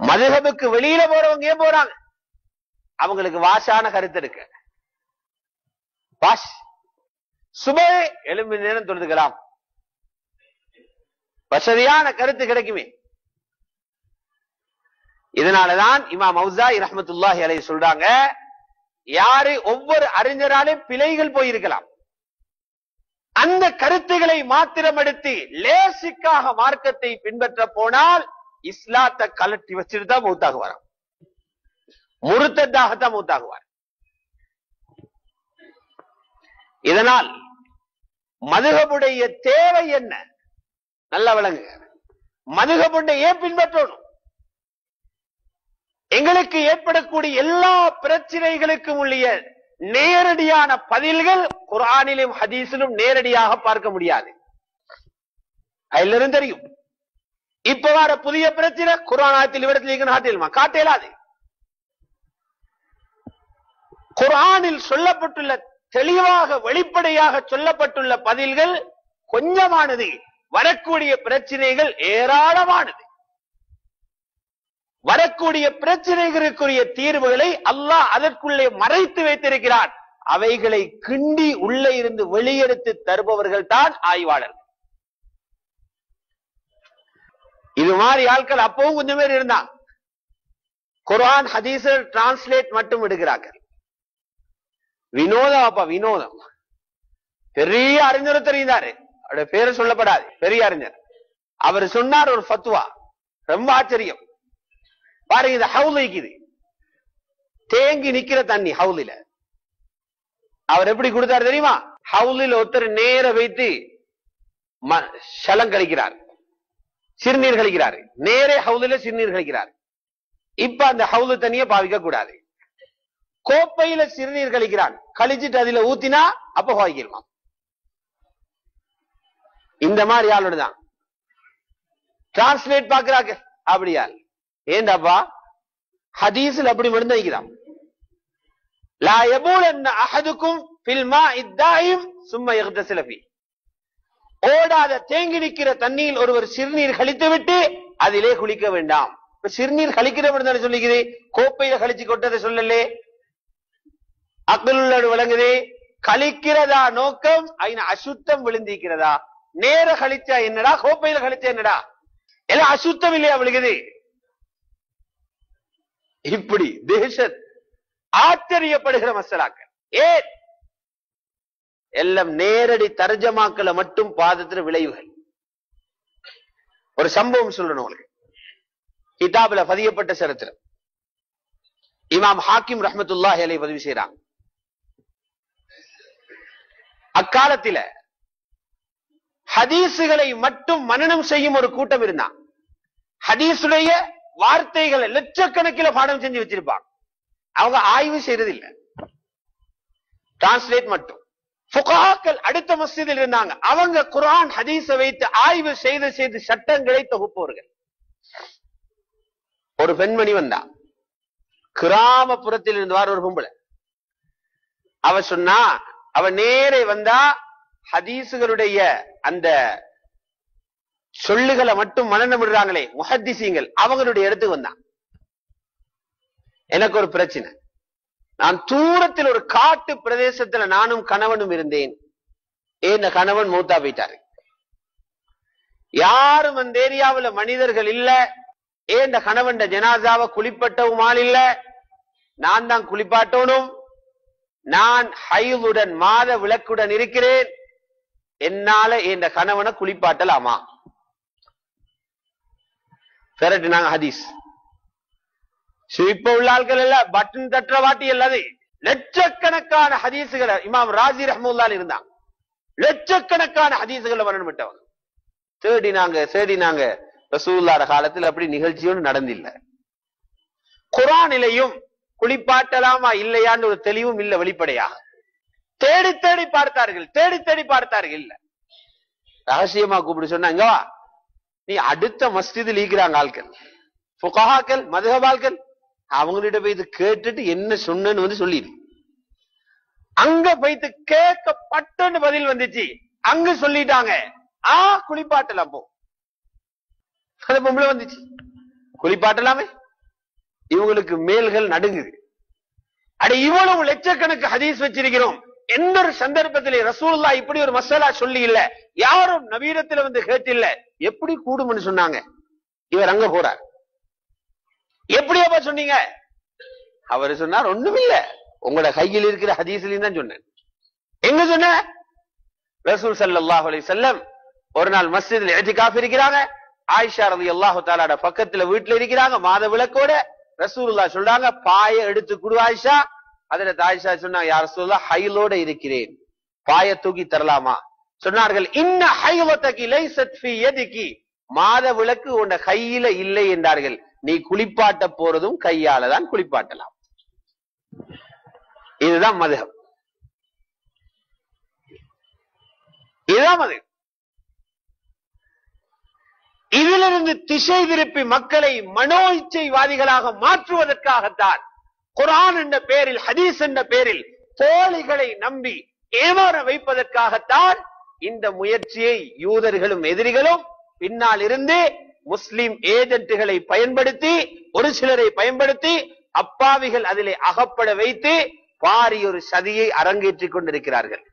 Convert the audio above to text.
மதுஹபுக்கு வெளியில போறவங்க ஏன் போறாங்க? அவங்களுக்கு வாஷான கருத்து இருக்கு. வாஷ் சுபை 7 மணி நேரம் தொழுதுக்கலாம், வசதியான கருத்து கிடைக்குமே. இதனாலதான் இமாம் அவுஸாஇ ரஹ்மத்துல்லாஹி அலைஹி சொல்றாங்க, யாரு ஒவ்வொரு அறிஞராலும் பிழைகள் போயிருக்கலாம், அந்த கருத்துக்களை மாத்திரம் எடுத்து லேசிக்காக மார்க்கத்தை பின்பற்ற போனால் இஸ்லாத்தை கலட்டி வச்சுட்டு தான் மௌத்தாகுவார், முர்த்ததாகத்தான் மௌத்தாகுவார். இதனால் மதுஹபுடைய தேவை என்ன நல்ல விளங்குங்க. மதுஹபுடைய ஏன் பின்பற்றணும்? எங்களுக்கு ஏற்படக்கூடிய எல்லா பிரச்சனைகளுக்கும் உள்ள நேரடியான பதில்கள் குர்ஆனிலும் ஹதீஸிலும் நேரடியாக பார்க்க முடியாது. அதிலிருந்து தெரியும். இப்ப வர புதிய பிரச்சனை குர்ஆன் ஆயத்தில் இவ்விடத்தில் காட்டலாது. குர்ஆனில் சொல்லப்பட்டுள்ள தெளிவாக வெளிப்படையாக சொல்லப்பட்டுள்ள பதில்கள் கொஞ்சமானது, வரக்கூடிய பிரச்சனைகள் ஏராளமானது. வரக்கூடிய பிரச்சனைகளுக்குரிய தீர்வுகளை அல்லாஹ் அதற்குள்ளே மறைத்து வைத்திருக்கிறான். அவைகளை கிண்டி உள்ளே இருந்து வெளியெடுத்து தருபவர்கள் தான் ஆய்வாளர்கள். இது மாதிரி ஆட்கள் அப்பவும் கொஞ்சம் பேர் இருந்தாங்க. குர்ஆன் ஹதீஸ் டிரான்ஸ்லேட் மட்டும் எடுக்கிறார்கள். வினோதம், அப்பா வினோதம். பெரிய அறிஞர் தெரிந்தாரு, அவருடைய பேரு சொல்லப்படாது, பெரிய அறிஞர். அவர் சொன்னார் ஒரு ஃபத்வா, ரொம்ப ஆச்சரியம். பாருங்க, இது ஹவுல் இருக்குது, தேங்கி நிக்கிற தண்ணி ஹவுலில. அவர் எப்படி கொடுத்தாரு தெரியுமா? ஹவுலில் ஒருத்தர் நேர வைத்து ஷலம் கழிக்கிறார், சிறுநீர் கழிக்கிறார், நேரே ஹவுலில சிறுநீர் கழிக்கிறார். இப்ப அந்த ஹவுலு தண்ணியை பாவிக்க கூடாது. கோப்பையில சிறுநீர் கழிக்கிறான், கழிச்சிட்டு அதுல ஊத்தினா அப்ப பாவிக்கணுமா? இந்த மாதிரி ஆளுதான் டிரான்ஸ்லேட் பாக்குறாங்க. அப்படியா? ஏண்டாப்பா ஹதீஸ்ல அப்படி மட்டும் வைக்கிறான். லா யபூலன்ன அஹதுக்கும் ஃபில் மாஇ தாயிம் சும்ம யக்தஸில ஃபீ. ஓடாத தேங்கி நிற்கிற தண்ணியில் ஒருவர் சிறுநீர் கழித்து விட்டு அதிலே குளிக்க வேண்டாம். இப்ப சிறுநீர் கழிக்கிற மட்டும் சொல்லிக்குது, கோப்பையில கழிச்சு கொட்டதை சொல்லலே. அக்லுள்ளோடு விளங்குது. கழிக்கிறதா நோக்கம், அசுத்தம் விழுந்திருக்கிறதா? நேர கழிச்சா என்னடா, கோப்பையில கழிச்சா என்னடா? எல்லாம் அசுத்தம் இல்லையா விழுகுது? இப்படி தேசத் ஆச்சரியப்படுகிற மசலாக்கள். ஏன்? எல்லாம் நேரடி தர்ஜமாக்களை மட்டும் பாதத்தில் விளைவுகள். ஒரு சம்பவம் சொல்லணும் உங்களுக்கு. கிதாபில பதியப்பட்ட சரித்திரம். இமாம் ஹாக்கிம் ரஹ்மத்துல்லாஹி அலைஹி பதிவு செய்றாங்க. அக்காலத்தில ஹதீசுகளை மட்டும் மனனம் செய்யும் ஒரு கூட்டம் இருந்தான். ஹதீசுடைய வார்த்தைகளை லட்சக்கணக்கில் பாடம் செஞ்சு வச்சிருப்பாங்க. அவங்க ஆய்வு செய்யறது இல்ல, டிரான்ஸ்லேட் மட்டும். ஃபுகஹாக்கள் அடுத்த மஸ்ஜிதில் இருந்தாங்க. அவங்க குர்ஆன் ஹதீஸை வைத்து ஆய்வு செய்து சட்டங்களை தொகுப்பவர்கள். ஒரு பெண்மணி வந்தா, கிராமப்புறத்தில் இருந்து வார ஒரு பொம்பளை. அவ சொன்னா, அவ நேரே வந்தா ஹதீசுகளுடைய அந்த சொல்லுகளை மட்டும் மனநமிடுறாங்களே முஹத்திஸீங்கள், அவங்களுடைய இடத்துக்கு வந்தான். எனக்கு ஒரு பிரச்சனை, நான் தூரத்தில் ஒரு காட்டு பிரதேசத்துல நானும் கணவனும் இருந்தேன். இந்த கணவன் மூத்தா போயிட்டாரு. யாரும் அந்த ஏரியாவுல மனிதர்கள் இல்ல. இந்த கணவன் ஜனாசாவை குளிப்பட்டவும் ஆள் இல்ல. நான் தான் குளிப்பாட்டணும். நான் ஹைலுடன் மாத விளக்குடன் இருக்கிறேன். என்னால இந்த கணவனை குளிப்பாட்டலாமா? நாங்க ஹதீஸ் இப்ப உள்ள ஆட்கள் எல்லாம் பட்டன் தட்டுற வாட்டி எல்லாது லட்சக்கணக்கான ஹதீசுகளை இமாம் ராசி ரஹ்மத்துல்லாஹி இருந்தாங்க. லட்சக்கணக்கான ஹதீசுகளை வரணுமிட்டவங்க தேடினாங்க. ரசூலுல்லாஹ் காலத்தில் அப்படி நிகழ்ச்சியும் நடந்தில்ல. குர்ஆனிலேயும் குளிப்பாட்டலாமா இல்லையான்னு ஒரு தெளிவும் இல்ல. வெளிப்படையாக தேடி தேடி பார்த்தார்கள். இல்ல, ரகசியமா கூப்பிட்டு சொன்னாங்க, நீ அடுத்த மஸ்ஜிதில் ஈக்கிறாங்க ஆட்கள், ஃபுகஹாக்கள், மதுஹபால்கள், அவங்கள்ட்ட போயிட்டு கேட்டுட்டு என்ன சொன்னு வந்து சொல்லிடு. அங்க போயிட்டு கேட்கப்பட்டு பதில் வந்துச்சு. அங்க சொல்லிட்டாங்க, குளிப்பாட்டலாம். போ, அந்த பொம்பளை வந்துச்சு, குளிப்பாட்டலாமே. இவங்களுக்கு மேல்கள் நடுங்குது. அட இவ்வளவு லட்சக்கணக்கு ஹதீஸ் வச்சிருக்கிறோம், எந்த ஒரு சந்தர்ப்பத்திலே ரசூலுல்லாஹ் இப்படி ஒரு மசாலா சொல்லி இல்ல, யாரும் நவீனத்துல வந்து கேட்டில்ல, எப்படி கூடும்னு சொன்னாங்க. இவர் அங்க போறார், எப்படியாப்பா சொன்னீங்க? அவரு சொன்னார், ஒண்ணுமில்ல, உங்களோட கையில் இருக்கிற ஹதீஸ்லயும் தான் சொன்னேன். எங்க சொன்ன? ரசூல் ஸல்லல்லாஹு அலைஹி வஸல்லம் ஒரு நாள் மஸ்ஜிதில் இஅ்திகாஃப் இருக்கிறாங்க, ஆயிஷா ரலியல்லாஹு தஆலா பக்கத்துல வீட்டுல இருக்கிறாங்க, மாத விளக்கோட. ரசூலுல்லாஹ் சொல்றாங்க, பாயை எடுத்து குடு ஆயிஷா. ஹஜ்ரத் ஆயிஷா சொன்னாங்க, யா ரசூலுல்லாஹ், ஹைலோட இருக்கிறேன், பாயை தூக்கி தரலாமா? சொன்னார்கள், இன்ன ஹைலதகி லைஸத் ஃபீ யதிகி, மாத விளக்கு உன்ன கையில இல்லை என்றார்கள். நீ குளிப்பாட்ட போறதும் கையால தான் குளிப்பாட்டலாம். இதுதான் மதுஹப், இதுதான் மதுஹப். இதிலிருந்து திசை திருப்பி மக்களை மனோ இச்சைவாதிகளாக மாற்றுவதற்காகத்தான், குர்ஆன் என்ற பேரில், ஹதீஸ் என்ற பேரில் போலிகளை நம்பி ஏமாற வைப்பதற்காகத்தான் இந்த முயற்சியை யூதர்களும் எதிரிகளும் பின்னால் இருந்து முஸ்லிம் ஏஜென்ட்டுகளை பயன்படுத்தி, ஒரு சிலரை பயன்படுத்தி, அப்பாவிகள் அதிலே அகப்பட வைத்து பாரி ஒரு சதியை அரங்கேற்றிக் கொண்டிருக்கிறார்கள்.